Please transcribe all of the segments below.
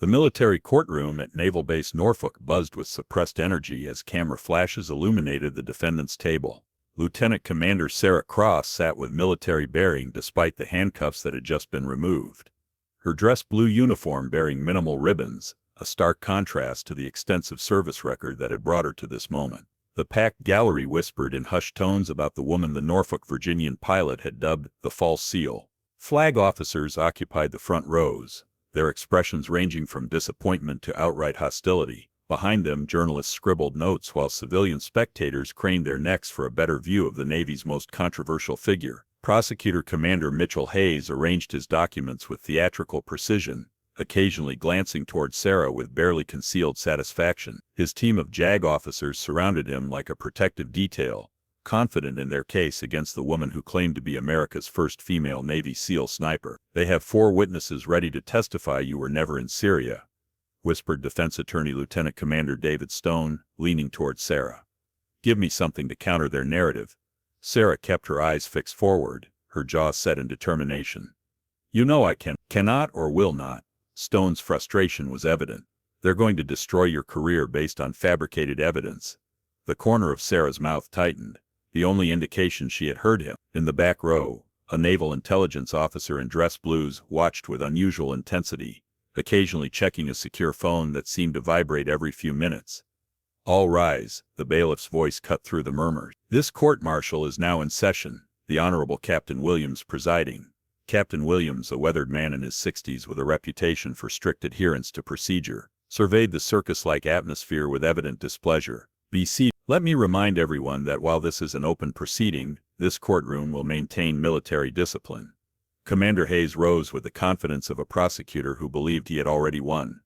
The military courtroom at Naval Base Norfolk buzzed with suppressed energy as camera flashes illuminated the defendant's table. Lieutenant Commander Sarah Cross sat with military bearing despite the handcuffs that had just been removed. Her dress blue uniform bearing minimal ribbons, a stark contrast to the extensive service record that had brought her to this moment. The packed gallery whispered in hushed tones about the woman the Norfolk Virginian pilot had dubbed the False Seal. Flag officers occupied the front rows, their expressions ranging from disappointment to outright hostility. Behind them, journalists scribbled notes while civilian spectators craned their necks for a better view of the Navy's most controversial figure. Prosecutor Commander Mitchell Hayes arranged his documents with theatrical precision, occasionally glancing toward Sarah with barely concealed satisfaction. His team of JAG officers surrounded him like a protective detail, confident in their case against the woman who claimed to be America's first female Navy SEAL sniper. "They have 4 witnesses ready to testify you were never in Syria," whispered Defense Attorney Lieutenant Commander David Stone, leaning toward Sarah. "Give me something to counter their narrative." Sarah kept her eyes fixed forward, her jaw set in determination. "You know I cannot or will not." Stone's frustration was evident. "They're going to destroy your career based on fabricated evidence." The corner of Sarah's mouth tightened, the only indication she had heard him. In the back row, a naval intelligence officer in dress blues watched with unusual intensity, occasionally checking a secure phone that seemed to vibrate every few minutes. "All rise," the bailiff's voice cut through the murmurs. "This court-martial is now in session, the Honorable Captain Williams presiding." Captain Williams, a weathered man in his 60s with a reputation for strict adherence to procedure, surveyed the circus-like atmosphere with evident displeasure. "Be seated. Let me remind everyone that while this is an open proceeding, this courtroom will maintain military discipline." Commander Hayes rose with the confidence of a prosecutor who believed he had already won.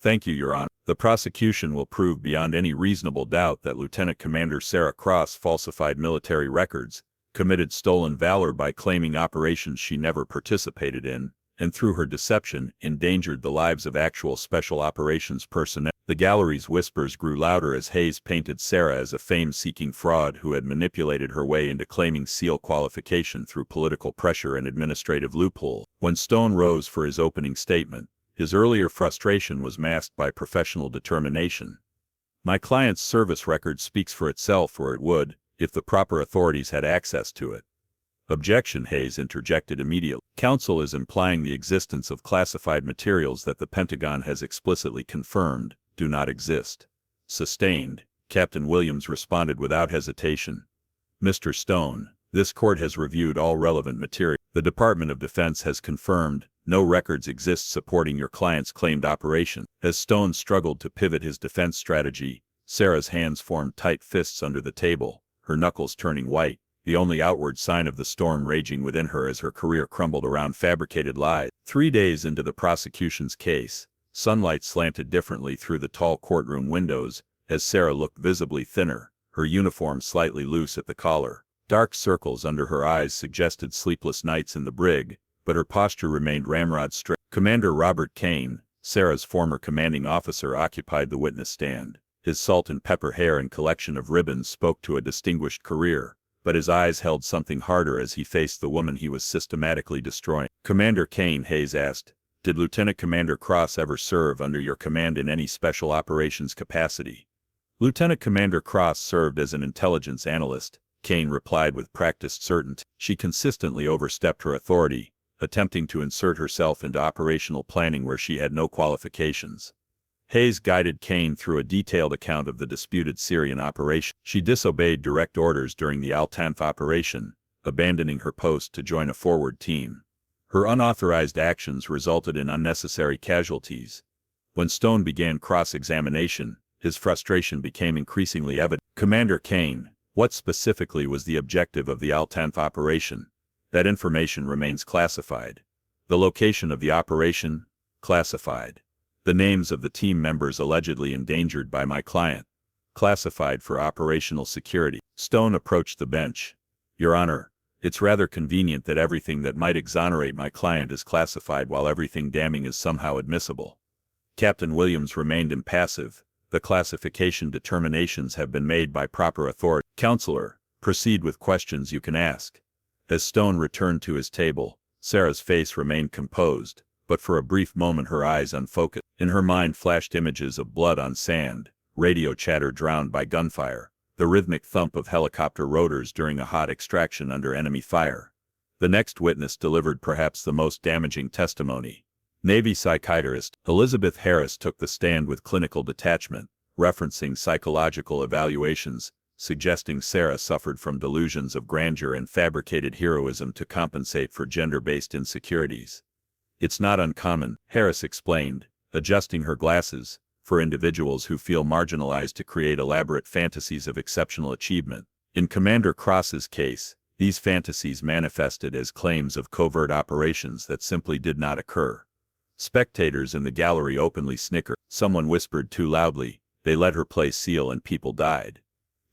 "Thank you, Your Honor. The prosecution will prove beyond any reasonable doubt that Lieutenant Commander Sarah Cross falsified military records, committed stolen valor by claiming operations she never participated in, and through her deception endangered the lives of actual special operations personnel." The gallery's whispers grew louder as Hayes painted Sarah as a fame-seeking fraud who had manipulated her way into claiming SEAL qualification through political pressure and administrative loophole. When Stone rose for his opening statement, his earlier frustration was masked by professional determination. "My client's service record speaks for itself, or it would, if the proper authorities had access to it." "Objection," Hayes interjected immediately. "Counsel is implying the existence of classified materials that the Pentagon has explicitly confirmed do not exist." "Sustained," Captain Williams responded without hesitation. "Mr. Stone, this court has reviewed all relevant material. The Department of Defense has confirmed no records exist supporting your client's claimed operation." As Stone struggled to pivot his defense strategy, Sarah's hands formed tight fists under the table, her knuckles turning white, the only outward sign of the storm raging within her as her career crumbled around fabricated lies. 3 days into the prosecution's case, sunlight slanted differently through the tall courtroom windows, as Sarah looked visibly thinner, her uniform slightly loose at the collar. Dark circles under her eyes suggested sleepless nights in the brig, but her posture remained ramrod straight. Commander Robert Kane, Sarah's former commanding officer, occupied the witness stand. His salt and pepper hair and collection of ribbons spoke to a distinguished career, but his eyes held something harder as he faced the woman he was systematically destroying. "Commander Kane," Hayes asked, "did Lieutenant Commander Cross ever serve under your command in any special operations capacity?" "Lieutenant Commander Cross served as an intelligence analyst," Kane replied with practiced certainty. "She consistently overstepped her authority, attempting to insert herself into operational planning where she had no qualifications." Hayes guided Kane through a detailed account of the disputed Syrian operation. "She disobeyed direct orders during the Al-Tanf operation, abandoning her post to join a forward team. Her unauthorized actions resulted in unnecessary casualties." When Stone began cross-examination, his frustration became increasingly evident. "Commander Kane, what specifically was the objective of the Al-Tanf operation?" "That information remains classified." "The location of the operation?" "Classified." "The names of the team members allegedly endangered by my client?" "Classified for operational security." Stone approached the bench. "Your Honor, it's rather convenient that everything that might exonerate my client is classified while everything damning is somehow admissible." Captain Williams remained impassive. "The classification determinations have been made by proper authority." "Counselor, proceed with questions you can ask." As Stone returned to his table, Sarah's face remained composed, but for a brief moment her eyes unfocused. In her mind flashed images of blood on sand, radio chatter drowned by gunfire, the rhythmic thump of helicopter rotors during a hot extraction under enemy fire. The next witness delivered perhaps the most damaging testimony. Navy psychiatrist Elizabeth Harris took the stand with clinical detachment, referencing psychological evaluations, suggesting Sarah suffered from delusions of grandeur and fabricated heroism to compensate for gender-based insecurities. It's not uncommon, Harris explained, adjusting her glasses, for individuals who feel marginalized to create elaborate fantasies of exceptional achievement. In Commander Cross's case, these fantasies manifested as claims of covert operations that simply did not occur. Spectators in the gallery openly snickered. Someone whispered too loudly, "They let her play seal and people died."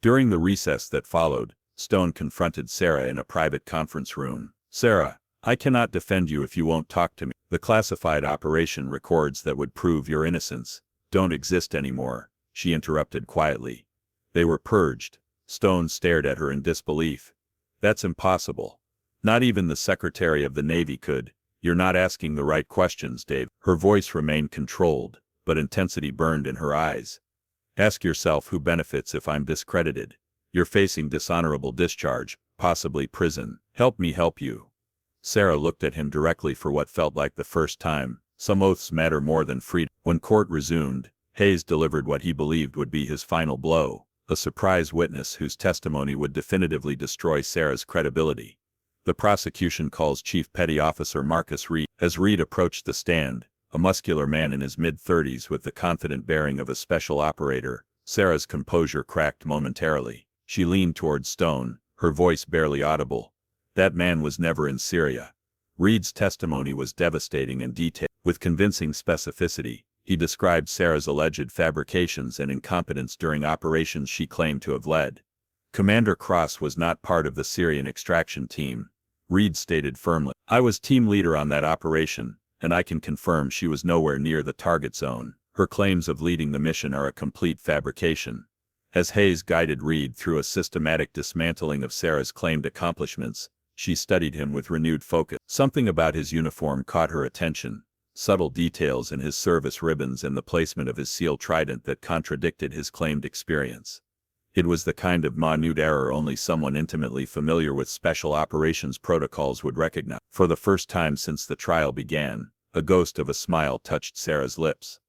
During the recess that followed, Stone confronted Sarah in a private conference room. "Sarah, I cannot defend you if you won't talk to me. The classified operation records that would prove your innocence don't exist anymore," she interrupted quietly. "They were purged." Stone stared at her in disbelief. "That's impossible. Not even the Secretary of the Navy could." "You're not asking the right questions, Dave." Her voice remained controlled, but intensity burned in her eyes. "Ask yourself who benefits if I'm discredited. You're facing dishonorable discharge, possibly prison. Help me help you." Sarah looked at him directly for what felt like the first time. Some oaths matter more than freedom. When court resumed, Hayes delivered what he believed would be his final blow, a surprise witness whose testimony would definitively destroy Sarah's credibility. The prosecution calls Chief Petty Officer Marcus Reed. As Reed approached the stand, a muscular man in his mid-30s with the confident bearing of a special operator, Sarah's composure cracked momentarily. She leaned toward Stone, her voice barely audible. "That man was never in Syria." Reed's testimony was devastating and detailed. With convincing specificity, he described Sarah's alleged fabrications and incompetence during operations she claimed to have led. "Commander Cross was not part of the Syrian extraction team," Reed stated firmly. "I was team leader on that operation, and I can confirm she was nowhere near the target zone. Her claims of leading the mission are a complete fabrication." As Hayes guided Reed through a systematic dismantling of Sarah's claimed accomplishments, she studied him with renewed focus. Something about his uniform caught her attention. Subtle details in his service ribbons and the placement of his SEAL trident that contradicted his claimed experience. It was the kind of minute error only someone intimately familiar with special operations protocols would recognize. For the first time since the trial began, a ghost of a smile touched Sarah's lips.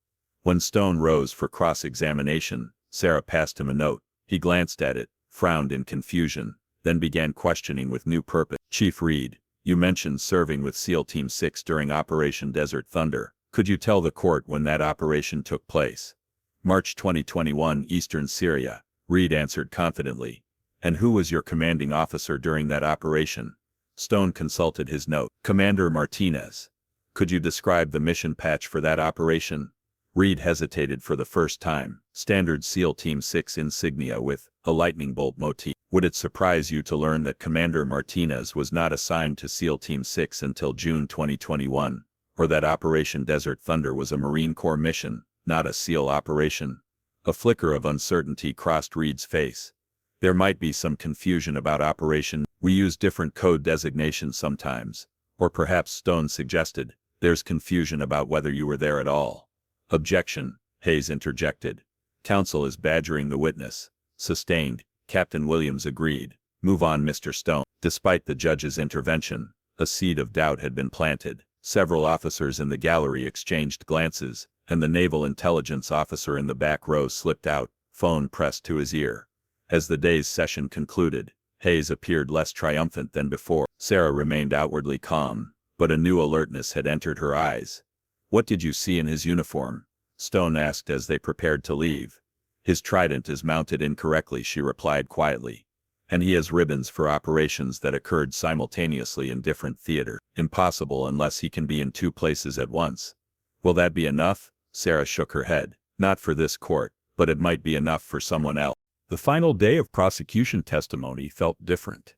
When Stone rose for cross-examination, Sarah passed him a note. He glanced at it, frowned in confusion, then began questioning with new purpose. "Chief Reed, you mentioned serving with SEAL Team 6 during Operation Desert Thunder. Could you tell the court when that operation took place?" "March 2021, Eastern Syria," Reed answered confidently. "And who was your commanding officer during that operation?" Stone consulted his note. "Commander Martinez." "Could you describe the mission patch for that operation?" Reed hesitated for the first time. "Standard SEAL Team 6 insignia with a lightning bolt motif." "Would it surprise you to learn that Commander Martinez was not assigned to SEAL Team 6 until June 2021, or that Operation Desert Thunder was a Marine Corps mission, not a SEAL operation?" A flicker of uncertainty crossed Reed's face. "There might be some confusion about operation. We use different code designations sometimes." Or perhaps, Stone suggested, "there's confusion about whether you were there at all." "Objection," Hayes interjected. "Counsel is badgering the witness." "Sustained," Captain Williams agreed. "Move on, Mr. Stone." Despite the judge's intervention, a seed of doubt had been planted. Several officers in the gallery exchanged glances, and the naval intelligence officer in the back row slipped out, phone pressed to his ear. As the day's session concluded, Hayes appeared less triumphant than before. Sarah remained outwardly calm, but a new alertness had entered her eyes. "What did you see in his uniform?" Stone asked as they prepared to leave. "His trident is mounted incorrectly," she replied quietly. "And he has ribbons for operations that occurred simultaneously in different theaters. Impossible unless he can be in two places at once." "Will that be enough?" Sarah shook her head. "Not for this court, but it might be enough for someone else." The final day of prosecution testimony felt different.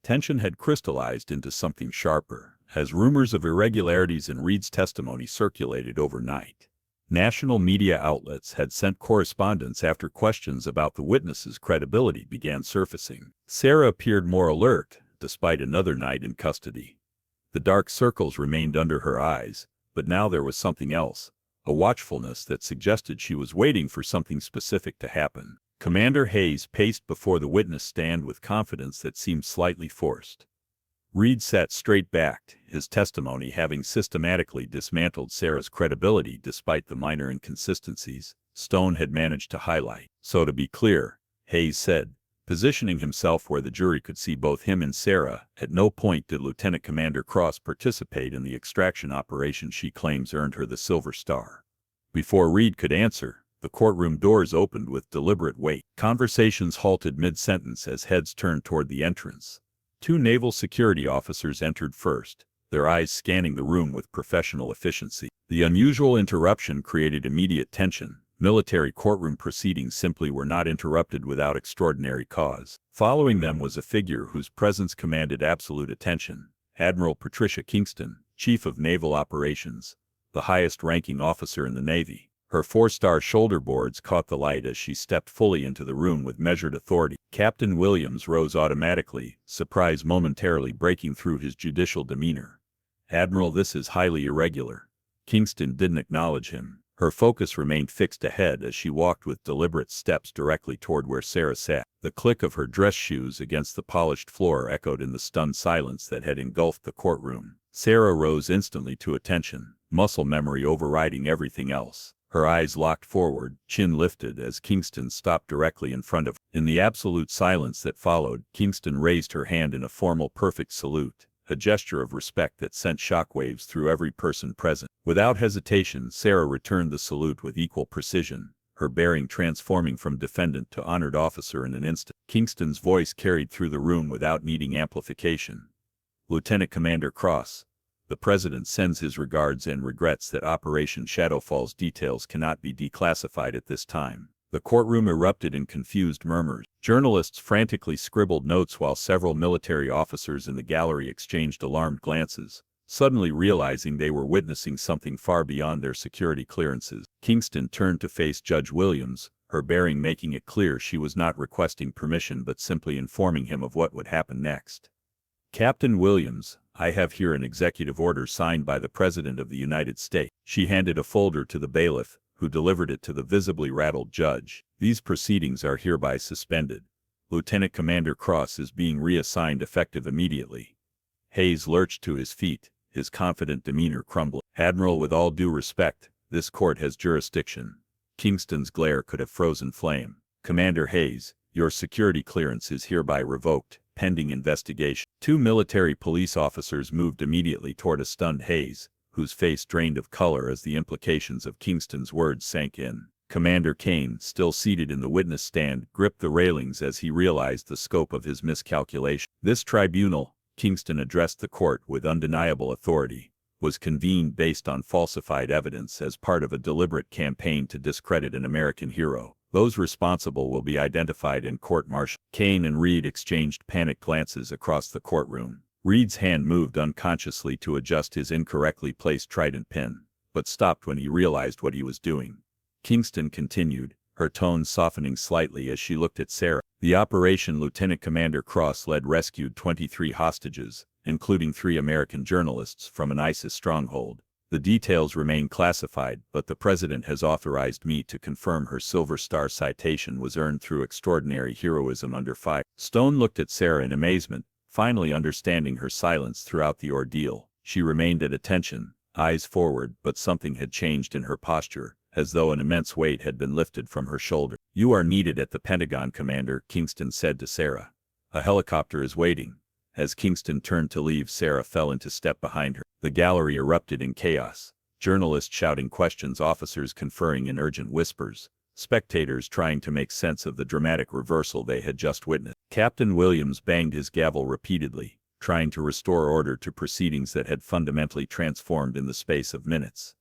Tension had crystallized into something sharper, as rumors of irregularities in Reed's testimony circulated overnight. National media outlets had sent correspondence after questions about the witness's credibility began surfacing. Sarah appeared more alert, despite another night in custody. The dark circles remained under her eyes, But now there was something else, a watchfulness that suggested she was waiting for something specific to happen. Commander Hayes paced before the witness stand with confidence that seemed slightly forced. Reed sat straight-backed, his testimony having systematically dismantled Sarah's credibility despite the minor inconsistencies Stone had managed to highlight. So to be clear, Hayes said, positioning himself where the jury could see both him and Sarah, at no point did Lieutenant Commander Cross participate in the extraction operation she claims earned her the Silver Star. Before Reed could answer, the courtroom doors opened with deliberate weight. Conversations halted mid-sentence as heads turned toward the entrance. 2 naval security officers entered first, their eyes scanning the room with professional efficiency. The unusual interruption created immediate tension. Military courtroom proceedings simply were not interrupted without extraordinary cause. Following them was a figure whose presence commanded absolute attention, Admiral Patricia Kingston, Chief of Naval Operations, the highest-ranking officer in the Navy. Her 4-star shoulder boards caught the light as she stepped fully into the room with measured authority. Captain Williams rose automatically, surprise momentarily breaking through his judicial demeanor. "Admiral, this is highly irregular." Kingston didn't acknowledge him. Her focus remained fixed ahead as she walked with deliberate steps directly toward where Sarah sat. The click of her dress shoes against the polished floor echoed in the stunned silence that had engulfed the courtroom. Sarah rose instantly to attention, muscle memory overriding everything else. Her eyes locked forward, chin lifted as Kingston stopped directly in front of her. In the absolute silence that followed, Kingston raised her hand in a formal perfect salute, a gesture of respect that sent shockwaves through every person present. Without hesitation, Sarah returned the salute with equal precision, her bearing transforming from defendant to honored officer in an instant. Kingston's voice carried through the room without needing amplification. "Lieutenant Commander Cross, the President sends his regards and regrets that Operation Shadowfall's details cannot be declassified at this time." The courtroom erupted in confused murmurs. Journalists frantically scribbled notes while several military officers in the gallery exchanged alarmed glances, suddenly realizing they were witnessing something far beyond their security clearances. Kingston turned to face Judge Williams, her bearing making it clear she was not requesting permission but simply informing him of what would happen next. "Captain Williams, I have here an executive order signed by the President of the United States." She handed a folder to the bailiff, who delivered it to the visibly rattled judge. "These proceedings are hereby suspended. Lieutenant Commander Cross is being reassigned effective immediately." Hayes lurched to his feet, his confident demeanor crumbling. "Admiral, with all due respect, this court has jurisdiction." Kingston's glare could have frozen flame. "Commander Hayes, your security clearance is hereby revoked, pending investigation." 2 military police officers moved immediately toward a stunned Hayes, whose face drained of color as the implications of Kingston's words sank in. Commander Kane, still seated in the witness stand, gripped the railings as he realized the scope of his miscalculation. "This tribunal," Kingston addressed the court with undeniable authority, "was convened based on falsified evidence as part of a deliberate campaign to discredit an American hero. Those responsible will be identified in court-martial." Kane and Reed exchanged panicked glances across the courtroom. Reed's hand moved unconsciously to adjust his incorrectly placed trident pin, but stopped when he realized what he was doing. Kingston continued, her tone softening slightly as she looked at Sarah. "The operation Lieutenant Commander Cross led rescued 23 hostages, including 3 American journalists from an ISIS stronghold. The details remain classified, but the President has authorized me to confirm her Silver Star citation was earned through extraordinary heroism under fire." Stone looked at Sarah in amazement, finally understanding her silence throughout the ordeal. She remained at attention, eyes forward, but something had changed in her posture, as though an immense weight had been lifted from her shoulder. "You are needed at the Pentagon, Commander," Kingston said to Sarah. "A helicopter is waiting." As Kingston turned to leave, Sarah fell into step behind her. The gallery erupted in chaos. Journalists shouting questions, officers conferring in urgent whispers, spectators trying to make sense of the dramatic reversal they had just witnessed. Captain Williams banged his gavel repeatedly, trying to restore order to proceedings that had fundamentally transformed in the space of minutes.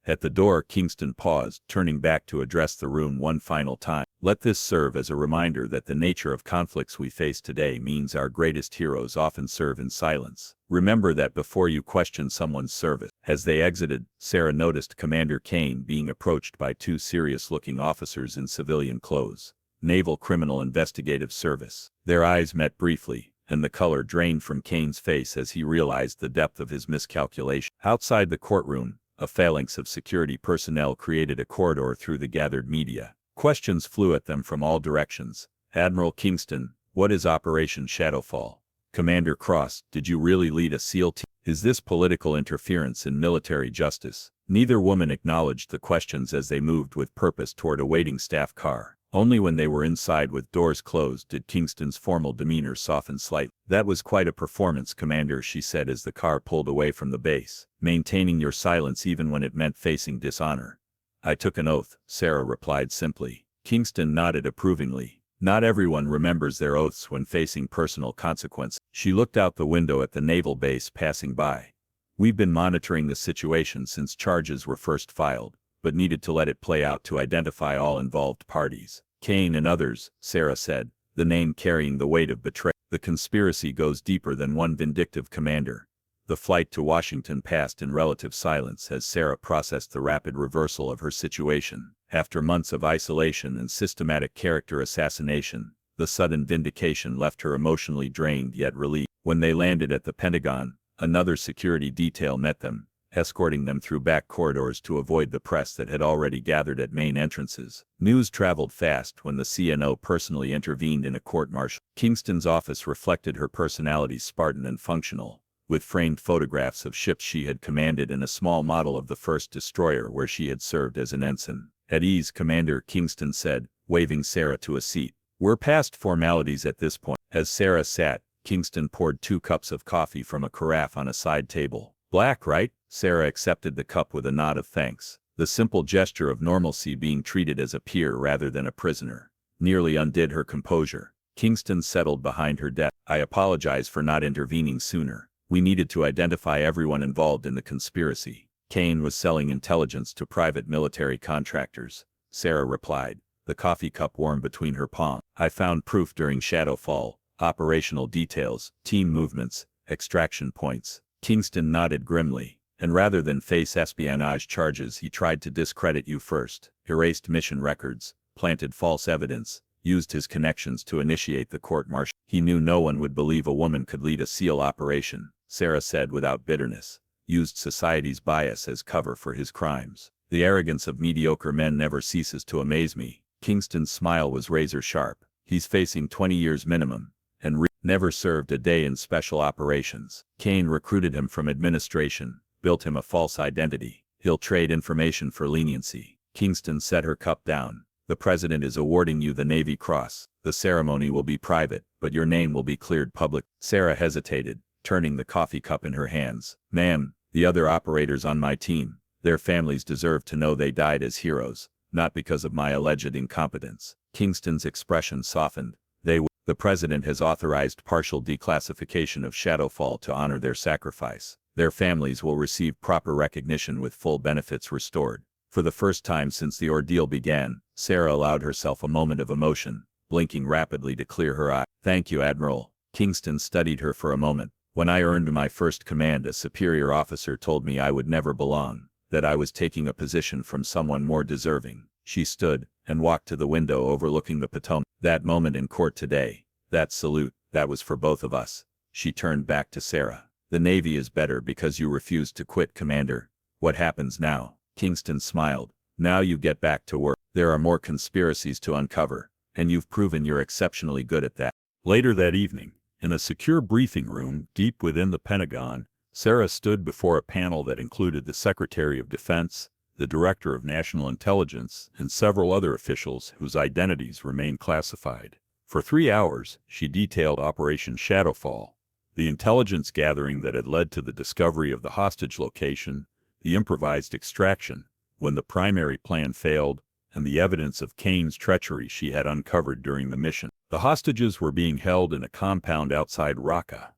At the door, Kingston paused, turning back to address the room one final time. "Let this serve as a reminder that the nature of conflicts we face today means our greatest heroes often serve in silence. Remember that before you question someone's service." As they exited, Sarah noticed Commander Kane being approached by 2 serious-looking officers in civilian clothes, Naval Criminal Investigative Service. Their eyes met briefly, and the color drained from Kane's face as he realized the depth of his miscalculation. Outside the courtroom, A phalanx of security personnel created a corridor through the gathered media. Questions flew at them from all directions. Admiral Kingston, what is Operation Shadowfall? Commander Cross, did you really lead a SEAL team? Is this political interference in military justice? Neither woman acknowledged the questions as they moved with purpose toward a waiting staff car. Only when they were inside with doors closed did Kingston's formal demeanor soften slightly. That was quite a performance, Commander, she said as the car pulled away from the base, maintaining your silence even when it meant facing dishonor. I took an oath, Sarah replied simply. Kingston nodded approvingly. Not everyone remembers their oaths when facing personal consequence. She looked out the window at the naval base passing by. We've been monitoring the situation since charges were first filed, but needed to let it play out to identify all involved parties. Kane and others, Sarah said, the name carrying the weight of betrayal. The conspiracy goes deeper than one vindictive commander. The flight to Washington passed in relative silence as Sarah processed the rapid reversal of her situation. After months of isolation and systematic character assassination, the sudden vindication left her emotionally drained yet relieved. When they landed at the Pentagon, another security detail met them, escorting them through back corridors to avoid the press that had already gathered at main entrances. News traveled fast when the CNO personally intervened in a court-martial. Kingston's office reflected her personality, Spartan and functional, with framed photographs of ships she had commanded and a small model of the first destroyer where she had served as an ensign. At ease, Commander, Kingston said, waving Sarah to a seat. We're past formalities at this point. As Sarah sat, Kingston poured 2 cups of coffee from a carafe on a side table. Black, right? Sarah accepted the cup with a nod of thanks, the simple gesture of normalcy, being treated as a peer rather than a prisoner, nearly undid her composure. Kingston settled behind her desk. I apologize for not intervening sooner. We needed to identify everyone involved in the conspiracy. Kane was selling intelligence to private military contractors, Sarah replied, the coffee cup warm between her palms. I found proof during Shadowfall, operational details, team movements, extraction points. Kingston nodded grimly, and rather than face espionage charges, he tried to discredit you first, erased mission records, planted false evidence, used his connections to initiate the court-martial. He knew no one would believe a woman could lead a SEAL operation, Sarah said without bitterness. Used society's bias as cover for his crimes. The arrogance of mediocre men never ceases to amaze me. Kingston's smile was razor sharp. He's facing 20 years minimum, and never served a day in special operations. Kane recruited him from administration, built him a false identity. He'll trade information for leniency. Kingston set her cup down. The president is awarding you the Navy Cross. The ceremony will be private, but your name will be cleared public. Sarah hesitated, turning the coffee cup in her hands. Ma'am, the other operators on my team, their families deserve to know they died as heroes, not because of my alleged incompetence. Kingston's expression softened. The president has authorized partial declassification of Shadowfall to honor their sacrifice. Their families will receive proper recognition with full benefits restored. For the first time since the ordeal began, Sarah allowed herself a moment of emotion, blinking rapidly to clear her eye. Thank you, Admiral. Kingston studied her for a moment. When I earned my first command, a superior officer told me I would never belong, that I was taking a position from someone more deserving. She stood and walked to the window overlooking the Potomac. That moment in court today, that salute, that was for both of us. She turned back to Sarah. The Navy is better because you refused to quit, Commander. What happens now? Kingston smiled. Now you get back to work. There are more conspiracies to uncover, and you've proven you're exceptionally good at that. Later that evening, in a secure briefing room deep within the Pentagon, Sarah stood before a panel that included the Secretary of Defense, the Director of National Intelligence, and several other officials whose identities remained classified. For 3 hours, she detailed Operation Shadowfall, the intelligence gathering that had led to the discovery of the hostage location, the improvised extraction, when the primary plan failed, and the evidence of Kane's treachery she had uncovered during the mission. The hostages were being held in a compound outside Raqqa,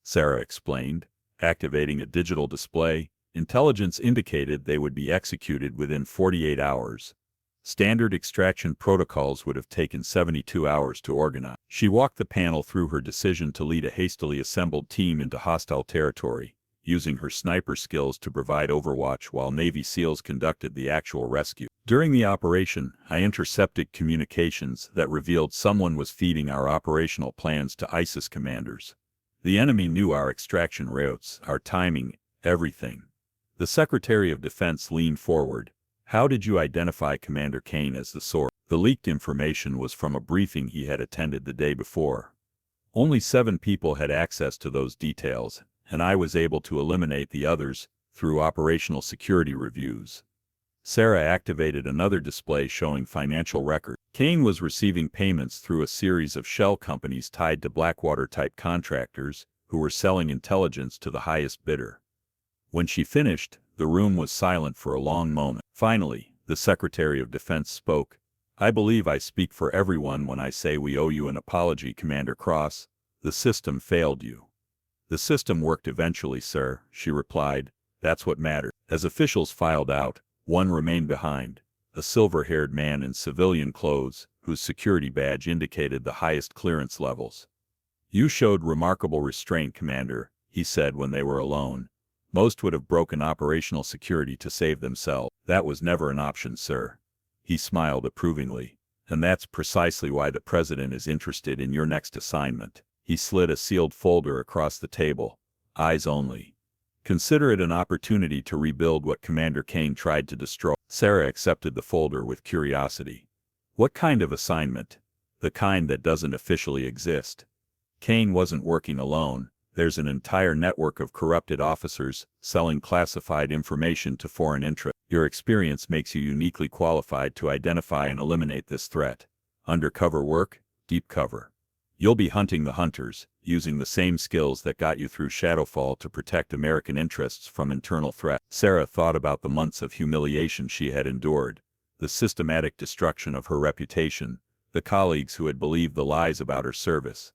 Sarah explained, activating a digital display. Intelligence indicated they would be executed within 48 hours. Standard extraction protocols would have taken 72 hours to organize. She walked the panel through her decision to lead a hastily assembled team into hostile territory, using her sniper skills to provide overwatch while Navy SEALs conducted the actual rescue. During the operation, I intercepted communications that revealed someone was feeding our operational plans to ISIS commanders. The enemy knew our extraction routes, our timing, everything. The Secretary of Defense leaned forward. How did you identify Commander Kane as the source? The leaked information was from a briefing he had attended the day before. Only 7 people had access to those details, and I was able to eliminate the others through operational security reviews. Sarah activated another display showing financial records. Kane was receiving payments through a series of shell companies tied to Blackwater-type contractors who were selling intelligence to the highest bidder. When she finished, the room was silent for a long moment. Finally, the Secretary of Defense spoke. I believe I speak for everyone when I say we owe you an apology, Commander Cross. The system failed you. The system worked eventually, sir, she replied. That's what mattered. As officials filed out, one remained behind, a silver-haired man in civilian clothes, whose security badge indicated the highest clearance levels. You showed remarkable restraint, Commander, he said when they were alone. Most would have broken operational security to save themselves. That was never an option, sir. He smiled approvingly. And that's precisely why the President is interested in your next assignment. He slid a sealed folder across the table. Eyes only. Consider it an opportunity to rebuild what Commander Kane tried to destroy. Sarah accepted the folder with curiosity. What kind of assignment? The kind that doesn't officially exist. Kane wasn't working alone. There's an entire network of corrupted officers selling classified information to foreign interests. Your experience makes you uniquely qualified to identify and eliminate this threat. Undercover work, deep cover. You'll be hunting the hunters, using the same skills that got you through Shadowfall to protect American interests from internal threats. Sarah thought about the months of humiliation she had endured, the systematic destruction of her reputation, the colleagues who had believed the lies about her service.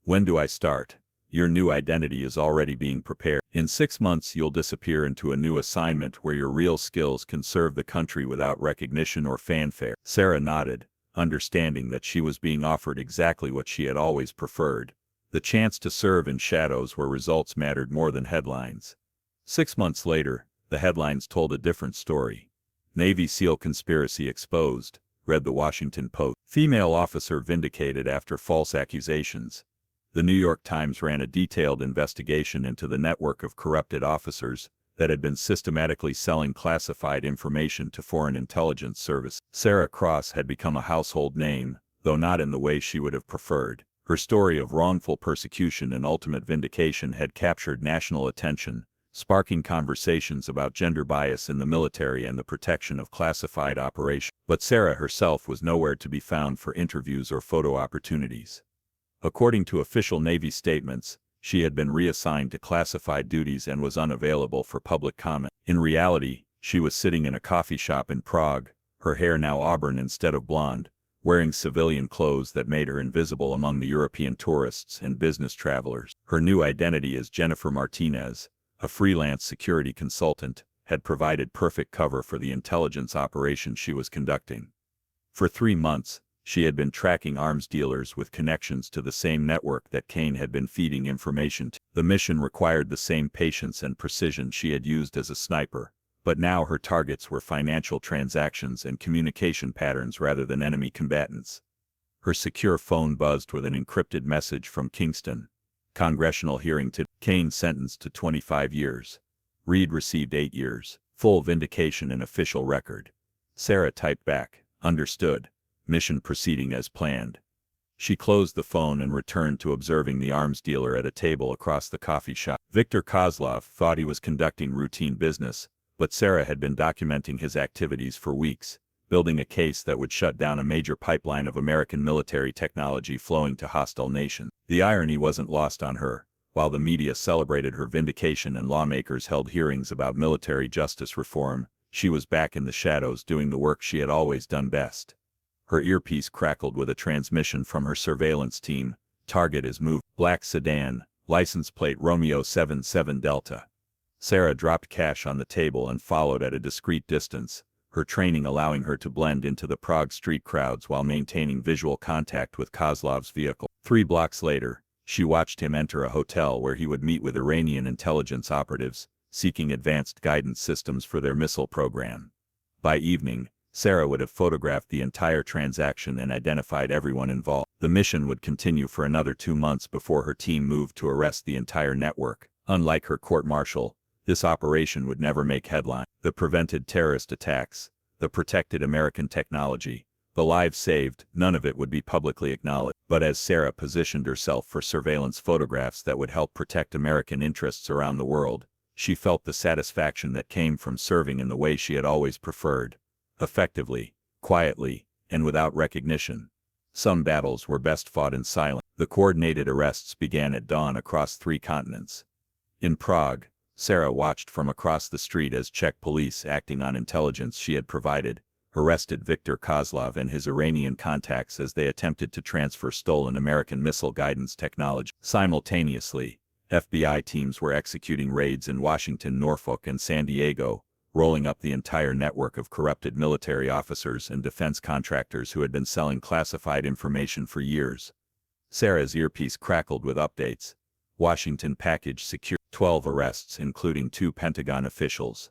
When do I start? Your new identity is already being prepared. In 6 months you'll disappear into a new assignment where your real skills can serve the country without recognition or fanfare. Sarah nodded, understanding that she was being offered exactly what she had always preferred. The chance to serve in shadows where results mattered more than headlines. 6 months later, the headlines told a different story. Navy SEAL conspiracy exposed, read the Washington Post. Female officer vindicated after false accusations. The New York Times ran a detailed investigation into the network of corrupted officers that had been systematically selling classified information to foreign intelligence services. Sarah Cross had become a household name, though not in the way she would have preferred. Her story of wrongful persecution and ultimate vindication had captured national attention, sparking conversations about gender bias in the military and the protection of classified operations. But Sarah herself was nowhere to be found for interviews or photo opportunities. According to official Navy statements, she had been reassigned to classified duties and was unavailable for public comment. In reality, she was sitting in a coffee shop in Prague, her hair now auburn instead of blonde, wearing civilian clothes that made her invisible among the European tourists and business travelers. Her new identity as Jennifer Martinez, a freelance security consultant, had provided perfect cover for the intelligence operation she was conducting. For 3 months, she had been tracking arms dealers with connections to the same network that Kane had been feeding information to. The mission required the same patience and precision she had used as a sniper, but now her targets were financial transactions and communication patterns rather than enemy combatants. Her secure phone buzzed with an encrypted message from Kingston. Congressional hearing to Kane sentenced to 25 years. Reed received 8 years. Full vindication and official record. Sarah typed back, understood. Mission proceeding as planned. She closed the phone and returned to observing the arms dealer at a table across the coffee shop. Viktor Kozlov thought he was conducting routine business, but Sarah had been documenting his activities for weeks, building a case that would shut down a major pipeline of American military technology flowing to hostile nations. The irony wasn't lost on her. While the media celebrated her vindication and lawmakers held hearings about military justice reform, she was back in the shadows doing the work she had always done best. Her earpiece crackled with a transmission from her surveillance team. Target is moved. Black sedan, license plate Romeo 77 Delta. Sarah dropped cash on the table and followed at a discreet distance, her training allowing her to blend into the Prague street crowds while maintaining visual contact with Kozlov's vehicle. 3 blocks later, she watched him enter a hotel where he would meet with Iranian intelligence operatives, seeking advanced guidance systems for their missile program. By evening, Sarah would have photographed the entire transaction and identified everyone involved. The mission would continue for another 2 months before her team moved to arrest the entire network. Unlike her court-martial, This operation would never make headline. The prevented terrorist attacks, the protected American technology, the lives saved, none of it would be publicly acknowledged. But as Sarah positioned herself for surveillance photographs that would help protect American interests around the world, she felt the satisfaction that came from serving in the way she had always preferred. Effectively, quietly, and without recognition. Some battles were best fought in silence. The coordinated arrests began at dawn across 3 continents. In Prague, Sarah watched from across the street as Czech police, acting on intelligence she had provided, arrested Viktor Kozlov and his Iranian contacts as they attempted to transfer stolen American missile guidance technology. Simultaneously, FBI teams were executing raids in Washington, Norfolk, and San Diego, rolling up the entire network of corrupted military officers and defense contractors who had been selling classified information for years. Sarah's earpiece crackled with updates. Washington package secure. 12 arrests including 2 Pentagon officials.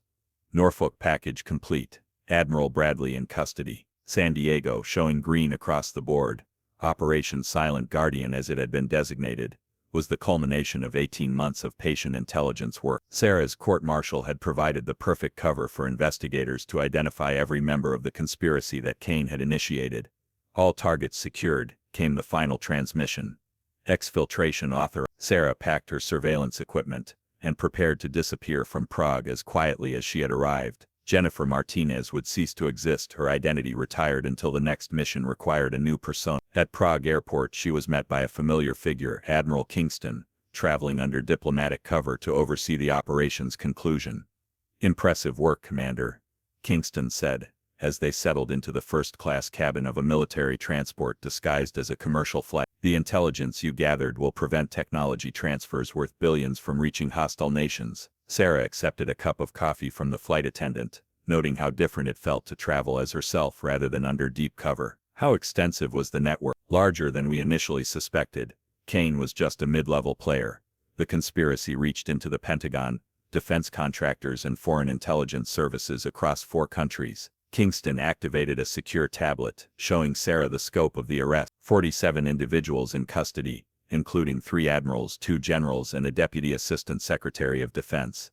Norfolk package complete. Admiral Bradley in custody. San Diego showing green across the board. Operation Silent Guardian, as it had been designated, was the culmination of 18 months of patient intelligence work. Sarah's court-martial had provided the perfect cover for investigators to identify every member of the conspiracy that Kane had initiated. All targets secured, came the final transmission. Exfiltration author. Sarah packed her surveillance equipment and prepared to disappear from Prague as quietly as she had arrived. Jennifer Martinez would cease to exist, her identity retired until the next mission required a new persona. At Prague airport she was met by a familiar figure, Admiral Kingston, traveling under diplomatic cover to oversee the operation's conclusion. "Impressive work, Commander," Kingston said, as they settled into the first-class cabin of a military transport disguised as a commercial flight. "The intelligence you gathered will prevent technology transfers worth billions from reaching hostile nations." Sarah accepted a cup of coffee from the flight attendant, noting how different it felt to travel as herself rather than under deep cover. How extensive was the network? Larger than we initially suspected. Kane was just a mid-level player. The conspiracy reached into the Pentagon, defense contractors and foreign intelligence services across 4 countries. Kingston activated a secure tablet, showing Sarah the scope of the arrest. 47 individuals in custody, including 3 admirals, 2 generals, and a deputy assistant secretary of defense.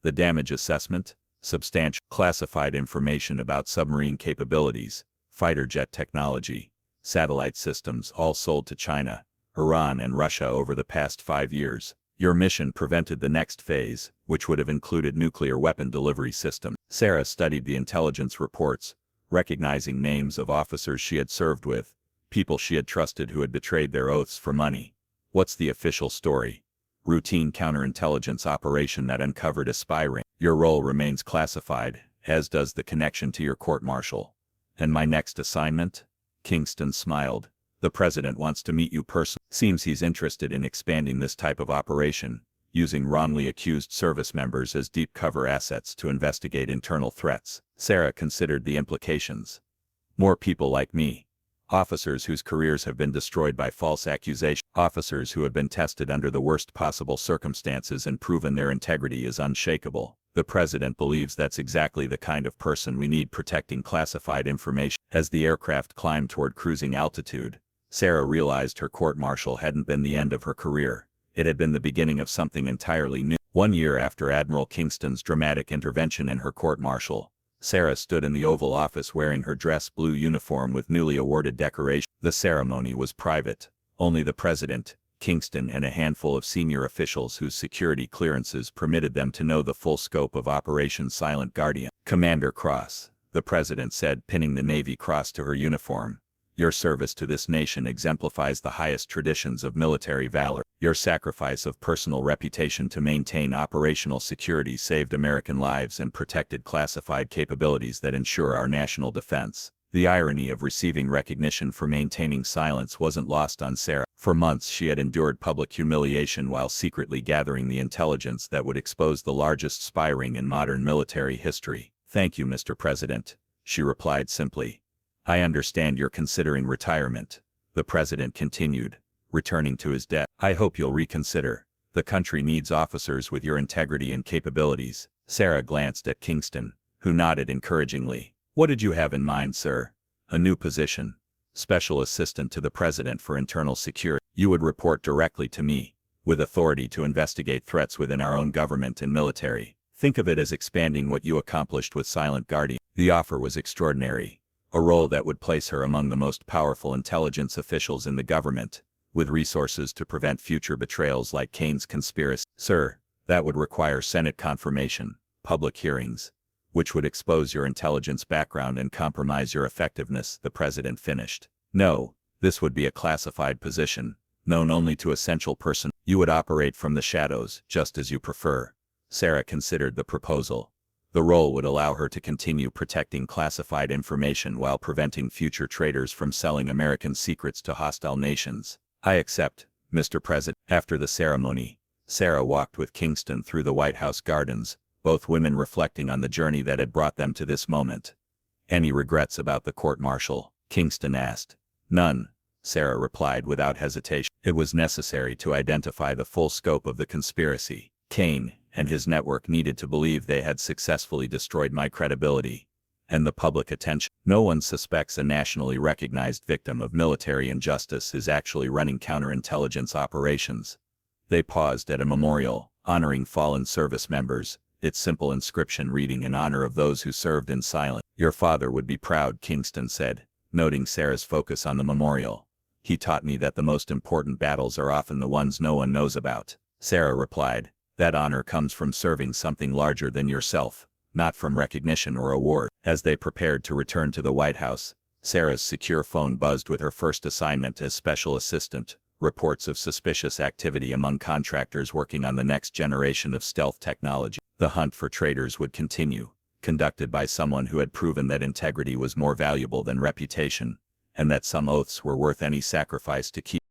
The damage assessment? Substantial. Classified information about submarine capabilities, fighter jet technology, satellite systems, all sold to China, Iran, and Russia over the past 5 years. Your mission prevented the next phase, which would have included nuclear weapon delivery systems. Sarah studied the intelligence reports, recognizing names of officers she had served with, people she had trusted who had betrayed their oaths for money. What's the official story? Routine counterintelligence operation that uncovered a spy ring. Your role remains classified, as does the connection to your court-martial. And my next assignment? Kingston smiled. The president wants to meet you personally. Seems he's interested in expanding this type of operation, using wrongly accused service members as deep cover assets to investigate internal threats. Sarah considered the implications. More people like me. Officers whose careers have been destroyed by false accusations. Officers who have been tested under the worst possible circumstances and proven their integrity is unshakable. The president believes that's exactly the kind of person we need protecting classified information. As the aircraft climbed toward cruising altitude, Sarah realized her court-martial hadn't been the end of her career. It had been the beginning of something entirely new. 1 year after Admiral Kingston's dramatic intervention in her court-martial, Sarah stood in the Oval Office wearing her dress blue uniform with newly awarded decoration. The ceremony was private. Only the president, Kingston, and a handful of senior officials whose security clearances permitted them to know the full scope of Operation Silent Guardian. "Commander Cross," the president said, pinning the Navy Cross to her uniform. "Your service to this nation exemplifies the highest traditions of military valor. Your sacrifice of personal reputation to maintain operational security saved American lives and protected classified capabilities that ensure our national defense." The irony of receiving recognition for maintaining silence wasn't lost on Sarah. For months she had endured public humiliation while secretly gathering the intelligence that would expose the largest spy ring in modern military history. "Thank you, Mr. President," she replied simply. "I understand you're considering retirement," the president continued, returning to his desk. "I hope you'll reconsider. The country needs officers with your integrity and capabilities." Sarah glanced at Kingston, who nodded encouragingly. "What did you have in mind, sir?" "A new position. Special Assistant to the President for Internal Security. You would report directly to me, with authority to investigate threats within our own government and military. Think of it as expanding what you accomplished with Silent Guardian. The offer was extraordinary. A role that would place her among the most powerful intelligence officials in the government, with resources to prevent future betrayals like Kane's conspiracy. Sir, that would require Senate confirmation, public hearings, which would expose your intelligence background and compromise your effectiveness, the president finished. No, this would be a classified position, known only to essential personnel. You would operate from the shadows, just as you prefer. Sarah considered the proposal. The role would allow her to continue protecting classified information while preventing future traitors from selling American secrets to hostile nations. I accept, Mr. President. After the ceremony, Sarah walked with Kingston through the White House gardens, both women reflecting on the journey that had brought them to this moment. Any regrets about the court-martial? Kingston asked. None, Sarah replied without hesitation. It was necessary to identify the full scope of the conspiracy. Kane and his network needed to believe they had successfully destroyed my credibility and the public attention. No one suspects a nationally recognized victim of military injustice is actually running counterintelligence operations. They paused at a memorial, honoring fallen service members, its simple inscription reading in honor of those who served in silence. Your father would be proud, Kingston said, noting Sarah's focus on the memorial. He taught me that the most important battles are often the ones no one knows about. Sarah replied, that honor comes from serving something larger than yourself, not from recognition or award. As they prepared to return to the White House, Sarah's secure phone buzzed with her first assignment as special assistant, reports of suspicious activity among contractors working on the next generation of stealth technology. The hunt for traitors would continue, conducted by someone who had proven that integrity was more valuable than reputation, and that some oaths were worth any sacrifice to keep.